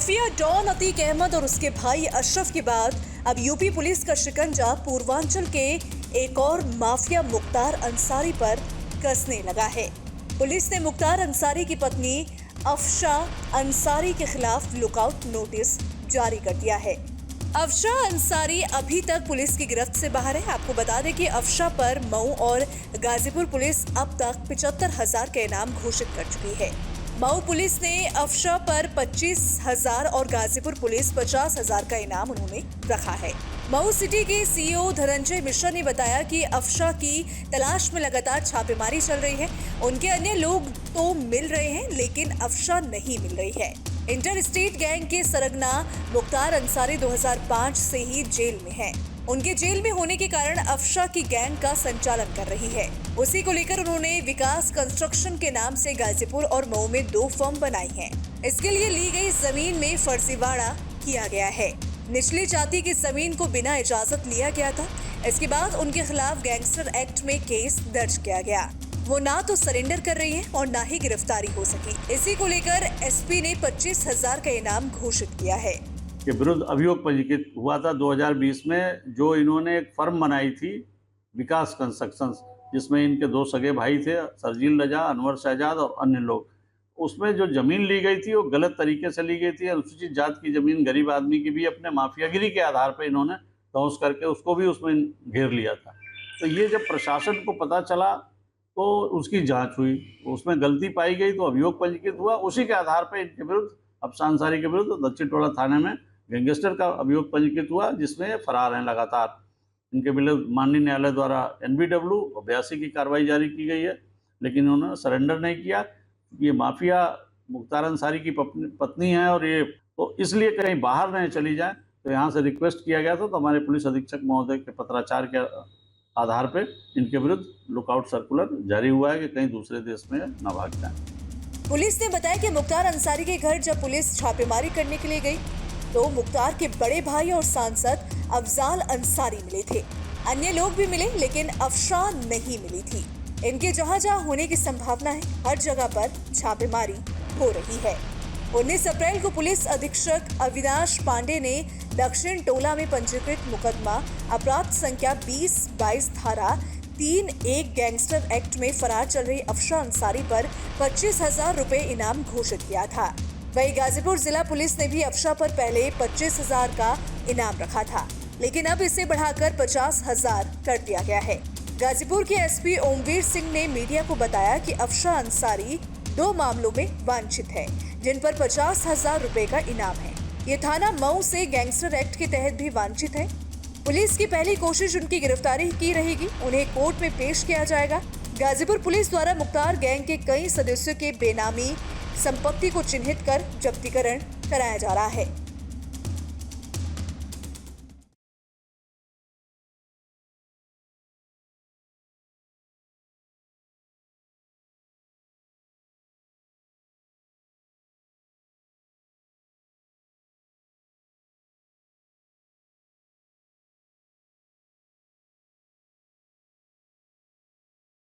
Mafia don Atiq Ahmad और उसके भाई अशरफ के बाद अब यूपी पुलिस का शिकंजा पूर्वांचल के एक और माफिया मुख्तार अंसारी पर कसने लगा है। पुलिस ने मुख्तार अंसारी की पत्नी अफशा अंसारी के खिलाफ लुकआउट नोटिस जारी कर दिया है। अफशा अंसारी अभी तक पुलिस की गिरफ्त से बाहर है। आपको बता दें कि अफशा पर मऊ और गाजीपुर पुलिस अब तक 75,000 का इनाम घोषित कर चुकी है। मऊ पुलिस ने अफशा पर 25,000 और गाजीपुर पुलिस 50,000 का इनाम उन्होंने रखा है। मऊ सिटी के सीईओ धनंजय मिश्रा ने बताया कि अफशा की तलाश में लगातार छापेमारी चल रही है। उनके अन्य लोग तो मिल रहे हैं लेकिन अफशा नहीं मिल रही है। इंटर स्टेट गैंग के सरगना मुख्तार अंसारी 2005 से ही जेल में हैं। उनके जेल में होने के कारण अफशा की गैंग का संचालन कर रही है। उसी को लेकर उन्होंने विकास कंस्ट्रक्शन के नाम से गाजीपुर और मऊ में 2 फर्म बनाई हैं। इसके लिए ली गई जमीन में फर्जीवाड़ा किया गया है। निचली जाति की जमीन को बिना इजाजत लिया गया था। इसके बाद उनके खिलाफ गैंगस्टर एक्ट में केस दर्ज किया गया। वो ना तो सरेंडर कर रही है और ना ही गिरफ्तारी हो सकी। इसी को लेकर एसपी ने 25,000 का इनाम घोषित किया है। के विरुद्ध अभियोग पंजीकृत हुआ था 2020 में, जो इन्होंने एक फर्म बनाई थी विकास कंस्ट्रक्शंस, जिसमें इनके 2 सगे भाई थे, सरजील रजा, अनवर शहजाद और अन्य लोग। उसमें जो जमीन ली गई थी वो गलत तरीके से ली गई थी। अनुसूचित जात की जमीन गरीब आदमी की भी अपने माफियागिरी के आधार पर इन्होंने दौस करके उसको भी उसमें घेर लिया था। तो ये जब प्रशासन को पता चला तो उसकी जांच हुई, उसमें गलती पाई गई तो अभियोग पंजीकृत हुआ। उसी के आधार पर इनके विरुद्ध, अफशा अंसारी के विरुद्ध दक्षिण टोला थाने में गैंगस्टर का अभियोग पंजीकृत हुआ, जिसमें फरार हैं लगातार। इनके विरुद्ध माननीय न्यायालय द्वारा NBW और 82 की कार्रवाई जारी की गई है, लेकिन उन्होंने सरेंडर नहीं किया। ये माफिया मुख्तार अंसारी की पत्नी है और ये तो इसलिए कहीं बाहर नहीं चली जाए, तो यहाँ से रिक्वेस्ट किया गया था। तो हमारे पुलिस अधीक्षक महोदय के पत्राचार के आधार पर इनके विरुद्ध लुकआउट सर्कुलर जारी हुआ है कि कहीं दूसरे देश में न भाग जाए। पुलिस ने बताया कि मुख्तार अंसारी के घर जब पुलिस छापेमारी करने के लिए गई तो मुख्तार के बड़े भाई और सांसद अफजाल अंसारी मिले थे। अन्य लोग भी मिले लेकिन अफशा नहीं मिली थी। इनके जहां होने की संभावना है, हर जगह पर छापेमारी हो रही है। 19 अप्रैल को पुलिस अधीक्षक अविनाश पांडे ने दक्षिण टोला में पंजीकृत मुकदमा अपराध संख्या 20-22 धारा 3(1) गैंगस्टर एक्ट में फरार चल रही अफशा अंसारी पर 25,000 रुपए इनाम घोषित किया था। वहीं गाजीपुर जिला पुलिस ने भी अफशा पर पहले 25,000 का इनाम रखा था, लेकिन अब इसे बढ़ाकर 50,000 कर दिया गया है। गाजीपुर के एसपी ओमवीर सिंह ने मीडिया को बताया कि अफशा अंसारी 2 मामलों में वांछित है, जिन पर 50,000 रुपए का इनाम है। ये थाना मऊ से गैंगस्टर एक्ट के तहत भी वांछित है। पुलिस की पहली कोशिश उनकी गिरफ्तारी की रहेगी। उन्हें कोर्ट में पेश किया जाएगा। गाजीपुर पुलिस द्वारा मुख्तार गैंग के कई सदस्यों के बेनामी संपत्ति को चिन्हित कर जब्तीकरण कराया जा रहा है।